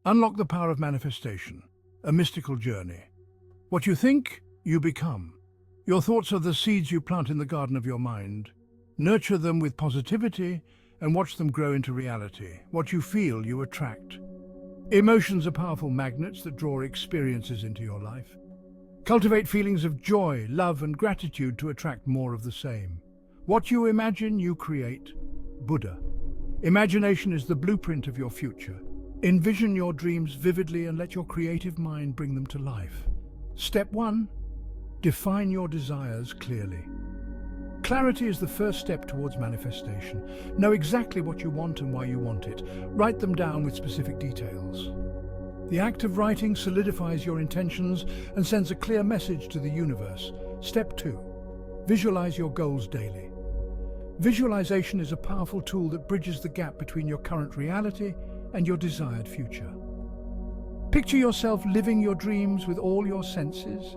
Unlock the power of manifestation, a mystical journey. What you think, you become. Your thoughts are the seeds you plant in the garden of your mind. Nurture them with positivity and watch them grow into reality. What you feel, you attract. Emotions are powerful magnets that draw experiences into your life. Cultivate feelings of joy, love, and gratitude to attract more of the same. What you imagine, you create. Buddha. Imagination is the blueprint of your future. Envision your dreams vividly and let your creative mind bring them to life. Step 1. Define your desires clearly. Clarity is the first step towards manifestation. Know exactly what you want and why you want it. Write them down with specific details. The act of writing solidifies your intentions and sends a clear message to the universe. Step 2. Visualize your goals daily. Visualization is a powerful tool that bridges the gap between your current reality and your desired future. Picture yourself living your dreams with all your senses.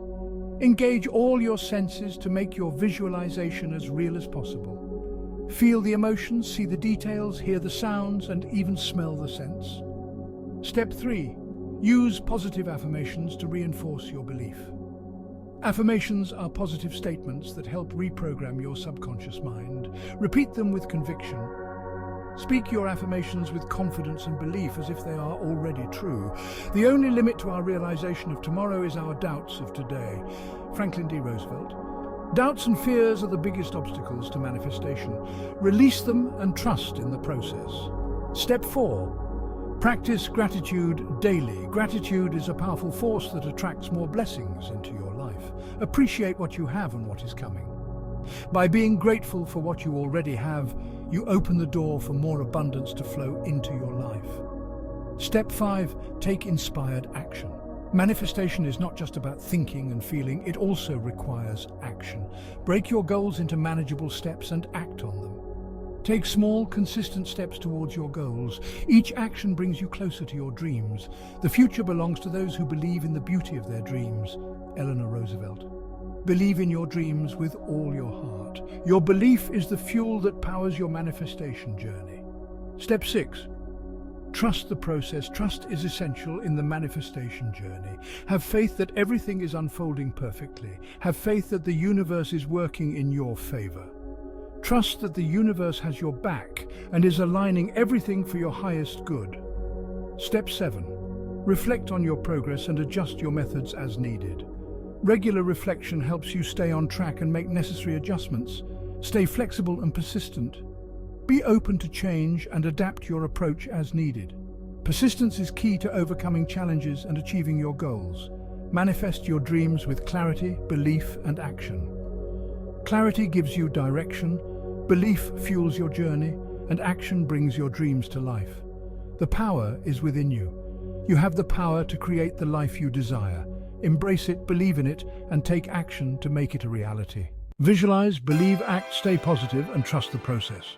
Engage all your senses to make your visualization as real as possible. Feel the emotions, see the details, hear the sounds, and even smell the scents. Step 3. Use positive affirmations to reinforce your belief. Affirmations are positive statements that help reprogram your subconscious mind. Repeat them with conviction. Speak your affirmations with confidence and belief as if they are already true. The only limit to our realization of tomorrow is our doubts of today. Franklin D. Roosevelt. Doubts and fears are the biggest obstacles to manifestation. Release them and trust in the process. Step 4. Practice gratitude daily. Gratitude is a powerful force that attracts more blessings into your life. Appreciate what you have and what is coming. By being grateful for what you already have, you open the door for more abundance to flow into your life. Step 5. Take inspired action. Manifestation is not just about thinking and feeling, it also requires action. Break your goals into manageable steps and act on them. Take small, consistent steps towards your goals. Each action brings you closer to your dreams. The future belongs to those who believe in the beauty of their dreams. Eleanor Roosevelt. Believe in your dreams with all your heart. Your belief is the fuel that powers your manifestation journey. Step 6. Trust the process. Trust is essential in the manifestation journey. Have faith that everything is unfolding perfectly. Have faith that the universe is working in your favor. Trust that the universe has your back and is aligning everything for your highest good. Step 7. Reflect on your progress and adjust your methods as needed. Regular reflection helps you stay on track and make necessary adjustments. Stay flexible and persistent. Be open to change and adapt your approach as needed. Persistence is key to overcoming challenges and achieving your goals. Manifest your dreams with clarity, belief, and action. Clarity gives you direction, belief fuels your journey, and action brings your dreams to life. The power is within you. You have the power to create the life you desire. Embrace it, believe in it, and take action to make it a reality. Visualize, believe, act, stay positive, and trust the process.